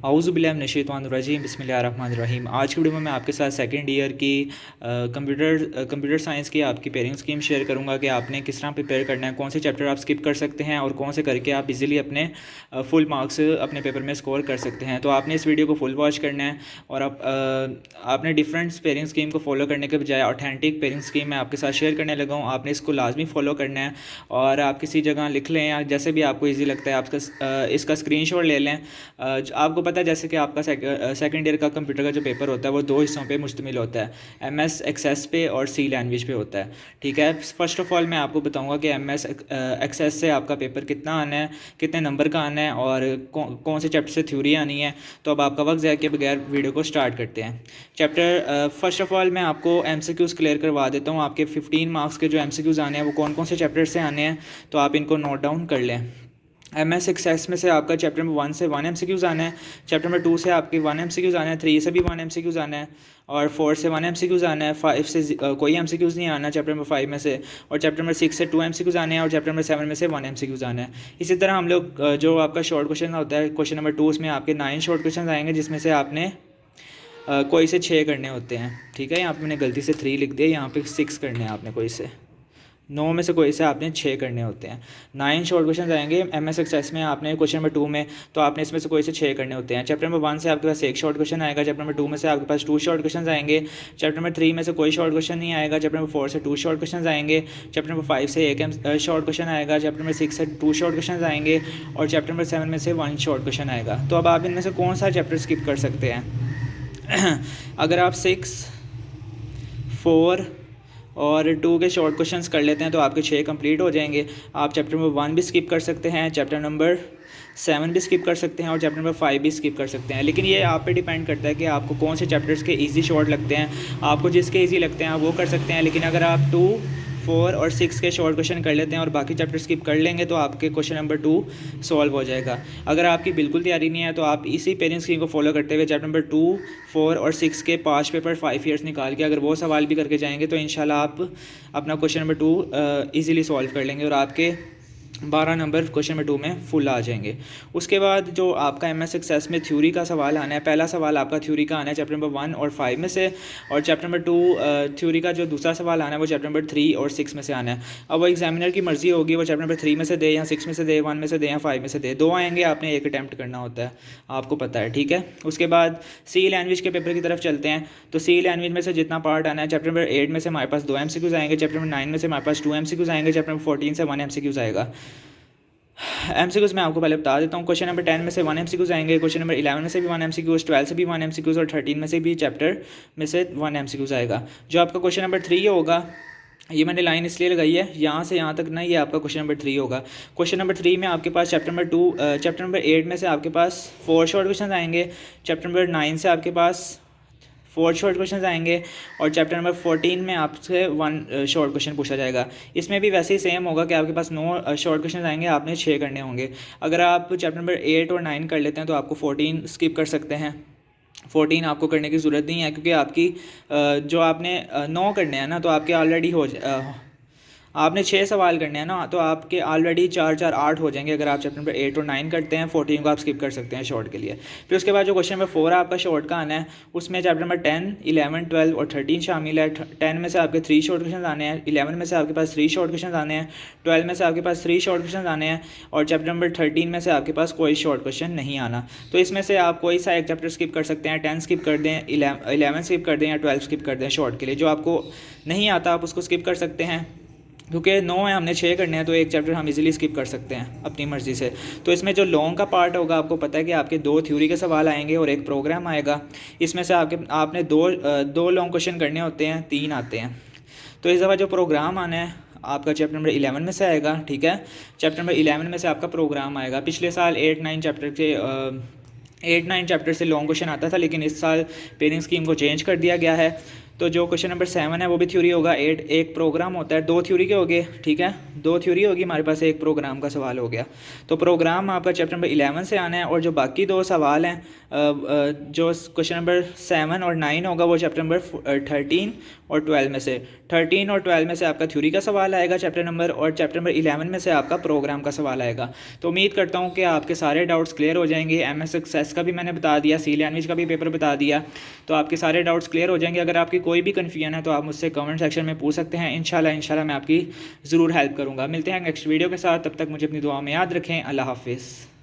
औज़ुबिल्लाहिमिनश्शैतानिर्रजीम बिस्मिल्लाहिर्रहमानिर्रहीम। आज की वीडियो में मैं आपके साथ सेकंड ईयर की कंप्यूटर साइंस की आपकी पेयरिंग स्कीम शेयर करूंगा कि आपने किस तरह प्रिपेयर करना है, कौन से चैप्टर आप स्किप कर सकते हैं और कौन से करके आप इजीली अपने फुल मार्क्स अपने पेपर में स्कोर कर सकते हैं। तो आपने इस वीडियो को फुल वॉच करना है और आपने डिफरेंट पेयरिंग स्कीम को फॉलो करने के बजाय ऑथेंटिक पेयरिंग स्कीम मैं आपके साथ शेयर करने लगा हूँ। आपने इसको लाजमी फॉलो करना है और आप किसी जगह लिख लें या जैसे भी आपको ईजी लगता है आपका इसका स्क्रीनशॉट ले लें। आपको पता है जैसे कि आपका सेकंड ईयर का कंप्यूटर का जो पेपर होता है वो दो हिस्सों पे मुश्तमिल होता है, एमएस एक्सेस पे और सी लैंग्वेज पे होता है। ठीक है, फर्स्ट ऑफ ऑल मैं आपको बताऊंगा कि एमएस एक्सेस से आपका पेपर कितना आना है, कितने नंबर का आना है और कौन से चैप्टर से थ्योरी आनी है। तो अब आपका वक्त ज़ाया के बगैर वीडियो को स्टार्ट करते हैं। चैप्टर फर्स्ट ऑफ ऑल मैं आपको एमसीक्यूज़ क्लियर करवा देता हूँ। आपके 15 मार्क्स के जो एमसीक्यूज़ आने हैं वो कौन कौन से चैप्टर से आने हैं, तो आप इनको नोट डाउन कर लें। एमएस एक्सेस में से आपका चैप्टर नंबर 1 से 1 एमसीक्यूज़ आना है, चैप्टर नंबर 2 से आपके 1 एमसीक्यूज़ आना है, 3 से भी 1 एमसीक्यूज़ आना है और 4 से 1 एमसीक्यूज़ आना है, 5 से कोई एमसीक्यूज़ नहीं आना चैप्टर नंबर 5 में से, और चैप्टर नंबर 6 से 2 एमसीक्यूज़ आने हैं और चैप्टर नंबर 7 में से 1 एमसीक्यूज़ आना है। इसी तरह हम लोग जो आपका शॉर्ट क्वेश्चन होता है क्वेश्चन नंबर 2 उसमें आपके 9 शॉर्ट क्वेश्चन आएंगे जिसमें से आपने कोई से 6 करने होते हैं। ठीक है, यहाँ पे मैंने गलती से 3 लिख दिया, यहाँ पे 6 करने हैं आपने, कोई से 9 में से कोई से आपने 6 करने होते हैं। 9 शॉर्ट क्वेश्चन आएंगे एमएस एक्सेस में आपने क्वेश्चन नंबर 2 में, तो आपने इसमें से कोई से 6 करने होते हैं। चैप्टर नंबर 1 से आपके पास 1 शॉर्ट क्वेश्चन आएगा, चैप्टर नंबर 2 में से आपके पास 2 शॉर्ट क्वेश्चन आएंगे, चैप्टर नंबर 3 में से कोई शॉर्ट क्वेश्चन नहीं आएगा, चैप्टर नंबर 4 से 2 शॉर्ट क्वेश्चन आएंगे, चैप्टर नंबर 5 से 1 शॉर्ट क्वेश्चन आएगा, चैप्टर नंबर 6 से 2 शॉर्ट क्वेश्चन आएंगे और चैप्टर नंबर 7 में से 1 शॉर्ट क्वेश्चन आएगा। तो अब आप इनमें से कौन सा चैप्टर स्किप कर सकते हैं? अगर आप 6, 4 और 2 के शॉर्ट क्वेश्चंस कर लेते हैं तो आपके 6 कंप्लीट हो जाएंगे। आप चैप्टर नंबर 1 भी स्किप कर सकते हैं, चैप्टर नंबर 7 भी स्किप कर सकते हैं और चैप्टर नंबर 5 भी स्किप कर सकते हैं। लेकिन ये आप पे डिपेंड करता है कि आपको कौन से चैप्टर्स के इजी शॉर्ट लगते हैं। आपको जिसके इजी लगते हैं आप वो कर सकते हैं, लेकिन अगर आप 2, 4 और 6 के शॉर्ट क्वेश्चन कर लेते हैं और बाकी चैप्टर स्किप कर लेंगे तो आपके क्वेश्चन नंबर 2 सॉल्व हो जाएगा। अगर आपकी बिल्कुल तैयारी नहीं है तो आप इसी पेरेंट्स स्कीम को फॉलो करते हुए चैप्टर नंबर 2, 4 और 6 के 5 पेपर 5 ईयर्स निकाल के अगर वो सवाल भी करके जाएंगे तो इंशाल्लाह आप अपना क्वेश्चन नंबर 2 ईजिली सॉल्व कर लेंगे और आपके 12 नंबर क्वेश्चन नंबर 2 में फुल आ जाएंगे। उसके बाद जो आपका एमएस एक्सेस में थ्योरी का सवाल आना है, पहला सवाल आपका थ्योरी का आना है चैप्टर नंबर 1 और 5 में से, और चैप्टर नंबर 2 थ्योरी का जो दूसरा सवाल आना है वो चैप्टर नंबर 3 और 6 में से आना है। अब वो एग्जामिनर की मर्जी होगी, वो चैप्टर नंबर 3 में से दे या 6 में से दे, 1 में से दे या 5 में से दे, 2 आएंगे, आपने एक अटैम्प्ट करना होता है, आपको पता है। ठीक है, उसके बाद सी लैंग्वेज के पेपर की तरफ चलते हैं। तो सी लैंग्वेज में से जितना पार्ट आना है, चैप्टर नंबर 8 में से हमारे पास 2 एमसीक्यूज़ आएंगे, चैप्टर नंबर 9 में से हमारे पास 2 एमसीक्यूज़ आएंगे, चैप्टर नंबर 14 से 1 एमसीक्यूज़ आएगा। एमसीक्यूज़ मैं आपको पहले बता देता हूँ। क्वेश्चन नंबर 10 में से 1 एमसीक्यूज़ आएंगे, क्वेश्चन नंबर 11 में से भी 1 एमसीक्यूज़, 12 से भी 1 एमसीक्यूज़ और 13 में से भी चैप्टर में से 1 एमसीक्यूज़ आएगा। जो आपका क्वेश्चन नंबर 3 होगा, ये मैंने लाइन इसलिए लगाई है यहाँ से यहाँ तक ना, ये आपका क्वेश्चन नंबर 3 होगा। क्वेश्चन नंबर 3 में आपके पास चैप्टर नंबर 8 में से आपके पास 4 शॉर्ट क्वेश्चन आएंगे, चैप्टर नंबर 9 से आपके पास 4 शॉर्ट क्वेश्चन आएंगे और चैप्टर नंबर 14 में आपसे 1 शॉर्ट क्वेश्चन पूछा जाएगा। इसमें भी वैसे ही सेम होगा कि आपके पास 9 शॉर्ट क्वेश्चन आएंगे, आपने 6 करने होंगे। अगर आप चैप्टर नंबर 8 और 9 कर लेते हैं तो आपको 14 स्किप कर सकते हैं। 14 आपको करने की ज़रूरत नहीं है क्योंकि आपकी जो आपने 9 करने हैं ना, तो आपके ऑलरेडी आपने 6 सवाल करने हैं ना, तो आपके ऑलरेडी 4 4 8 हो जाएंगे। अगर आप चैप्टर नंबर 8 और 9 करते हैं, 14 को आप स्किप कर सकते हैं शॉर्ट के लिए। फिर उसके बाद जो क्वेश्चन नंबर 4 आपका शॉर्ट का आना है, उसमें चैप्टर नंबर 10, 11, 12 और 13 शामिल है। 10 में से आपके 3 शॉर्ट क्वेश्चन आने हैं, 11 में से आपके पास 3 शॉर्ट क्वेश्चन आने हैं, 12 में से आपके पास 3 शॉर्ट क्वेश्चन आने हैं और चैप्टर नंबर 13 में से आपके पास कोई शॉर्ट क्वेश्चन नहीं आना। तो इसमें से आप कोई सा एक चैप्टर स्किप कर सकते हैं। 10 स्किप कर दें, 11 स्किप कर दें या 12 स्किप कर दें शॉर्ट के लिए। जो आपको नहीं आता आप उसको स्किप कर सकते हैं, क्योंकि 9 है, हमने 6 करने हैं तो एक चैप्टर हम इजीली स्किप कर सकते हैं अपनी मर्ज़ी से। तो इसमें जो लॉन्ग का पार्ट होगा, आपको पता है कि आपके 2 थ्योरी के सवाल आएंगे और एक प्रोग्राम आएगा। इसमें से आपने दो लॉन्ग क्वेश्चन करने होते हैं, 3 आते हैं। तो इस दफ़ा जो प्रोग्राम आना है आपका चैप्टर नंबर 11 में से आएगा। ठीक है, चैप्टर नंबर 11 में से आपका प्रोग्राम आएगा। पिछले साल 8-9 चैप्टर से लॉन्ग क्वेश्चन आता था, लेकिन इस साल पेयरिंग स्कीम को चेंज कर दिया गया है। तो जो क्वेश्चन नंबर 7 है वो भी थ्योरी होगा। 8 एक प्रोग्राम होता है, 2 थ्योरी के हो गए, ठीक है, 2 थ्योरी होगी हमारे पास, एक प्रोग्राम का सवाल हो गया। तो प्रोग्राम आपका चैप्टर नंबर 11 से आना है, और जो बाकी 2 सवाल हैं जो क्वेश्चन नंबर 7 और 9 होगा वो चैप्टर नंबर 13 और 12 में से, 13 और 12 में से आपका थ्योरी का सवाल आएगा चैप्टर नंबर, और चैप्टर नंबर 11 में से आपका प्रोग्राम का सवाल आएगा। तो उम्मीद करता हूँ कि आपके सारे डाउट्स क्लियर हो जाएंगे। MS एक्सेस का भी मैंने बता दिया, सी लैंग्वेज का भी पेपर बता दिया, तो आपके सारे डाउट्स क्लियर हो जाएंगे। अगर आपकी कोई भी कन्फ्यूजन है तो आप मुझसे कमेंट सेक्शन में पूछ सकते हैं। इंशाल्लाह मैं आपकी ज़रूर हेल्प करूँगा। मिलते हैं नेक्स्ट वीडियो के साथ, तब तक मुझे अपनी दुआ में याद रखें। अल्लाह हाफिज़।